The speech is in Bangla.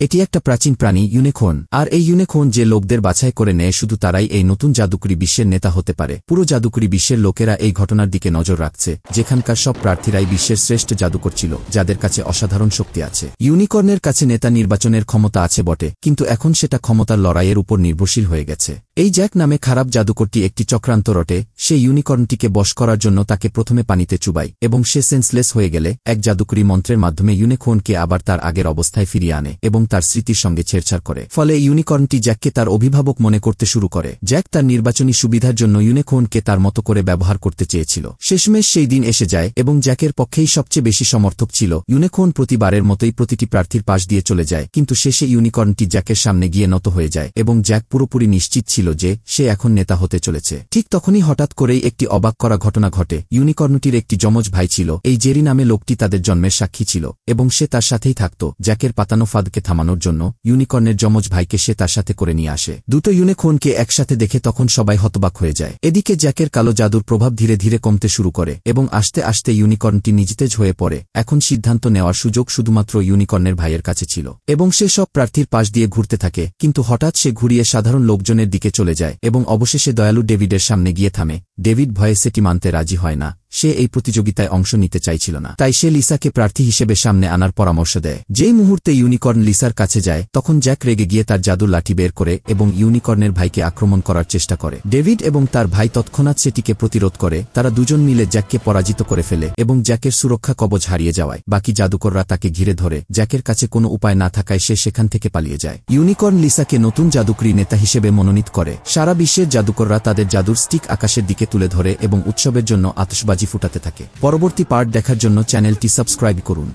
এটি একটা প্রাচীন প্রাণী ইউনিকর্ন, আর এই ইউনিকর্ন যে লোকদের বাছাই করে নেয় শুধু তারাই এই নতুন জাদুকরী বিশ্বের নেতা হতে পারে। পুরো জাদুকরী বিশ্বের লোকেরা এই ঘটনার দিকে নজর রাখছে, যেখানকার সব প্রার্থীরাই বিশ্বের শ্রেষ্ঠ জাদুকর ছিল, যাদের কাছে অসাধারণ শক্তি আছে। ইউনিকর্নের কাছে নেতা নির্বাচনের ক্ষমতা আছে বটে, কিন্তু এখন সেটা ক্ষমতার লড়াইয়ের উপর নির্ভরশীল হয়ে গেছে। এই জ্যাক নামে খারাপ জাদুকরটি একটি চক্রান্ত রটে। সে ইউনিকর্নটিকে বশ করার জন্য তাকে প্রথমে পানিতে চুবায়, এবং সে সেন্সলেস হয়ে গেলে এক জাদুকরী মন্ত্রের মাধ্যমে ইউনিকর্নকে আবার তার আগের অবস্থায় ফিরিয়ে আনে এবং তার স্মৃতির সঙ্গে ছেড়ছাড় করে। ফলে ইউনিকর্নটি জ্যাককে তার অভিভাবক মনে করতে শুরু করে। জ্যাক তার নির্বাচনী সুবিধার জন্য ইউনিকর্নকে তার মতো করে ব্যবহার করতে চেয়েছিল। শেষমেশ সেই দিন এসে যায় এবং জ্যাকের পক্ষেই সবচেয়ে বেশি সমর্থক ছিল। ইউনিকর্ন প্রতিবারের মতোই প্রতিটি প্রার্থীর পাশ দিয়ে চলে যায়, কিন্তু শেষে ইউনিকর্নটি জ্যাকের সামনে গিয়ে নত হয়ে যায় এবং জ্যাক পুরোপুরি নিশ্চিত ছিল যে সে এখন নেতা হতে চলেছে। ঠিক তখনই হঠাৎ করেই একটি অবাক করা ঘটনা ঘটে। ইউনিকর্নটির একটি যমজ ভাই ছিল। এই জেরি নামে লোকটি তাদের জন্মের সাক্ষী ছিল এবং সে তার সাথেই থাকত। জ্যাকের পাতানো ফাঁদকে থামানোর জন্য ইউনিকর্নের যমজ ভাইকে সে তার সাথে করে নিয়ে আসে। দুটো ইউনিকর্নকে একসাথে দেখে তখন সবাই হতবাক হয়ে যায়। এদিকে জ্যাকের কালো জাদুর প্রভাব ধীরে ধীরে কমতে শুরু করে এবং আস্তে আস্তে ইউনিকর্নটি নিস্তেজ হয়ে পড়ে। এখন সিদ্ধান্ত নেওয়ার সুযোগ শুধুমাত্র ইউনিকর্নের ভাইয়ের কাছে ছিল এবং সে সব প্রার্থীর পাশ দিয়ে ঘুরতে থাকে, কিন্তু হঠাৎ সে ঘুরিয়ে সাধারণ লোকজনের দিকে চলে যায় এবং অবশেষে দয়ালু ডেভিডের সামনে গিয়ে থামে। ডেভিড ভয়ে সেটি মানতে রাজি হয় না। সে এই প্রতিযোগিতায় অংশ নিতে চাইছিল না, তাই সে লিসাকে প্রার্থী হিসেবে সামনে আনার পরামর্শ দেয়। যেই মুহূর্তে ইউনিকর্ন লিসার কাছে যায় তখন জ্যাক রেগে গিয়ে তার জাদুর লাঠি বের করে এবং ইউনিকর্নের ভাইকে আক্রমণ করার চেষ্টা করে। ডেভিড এবং তার ভাই তৎক্ষণাৎ সেটিকে প্রতিরোধ করে। তারা দুজন মিলে জ্যাককে পরাজিত করে ফেলে এবং জ্যাকের সুরক্ষা কবচ হারিয়ে যাওয়ায় বাকি জাদুকররা তাকে ঘিরে ধরে। জ্যাকের কাছে কোনো উপায় না থাকায় সে সেখান থেকে পালিয়ে যায়। ইউনিকর্ন লিসাকে নতুন জাদুকরী নেতা হিসেবে মনোনীত করে। সারা বিশ্বের জাদুকররা তাদের জাদুর স্টিক আকাশের দিকে তুলে ধরে এবং উৎসবের জন্য আতশবাজি ফুটাতে থাকে। পরবর্তী পার্ট দেখার জন্য চ্যানেলটি সাবস্ক্রাইব করুন।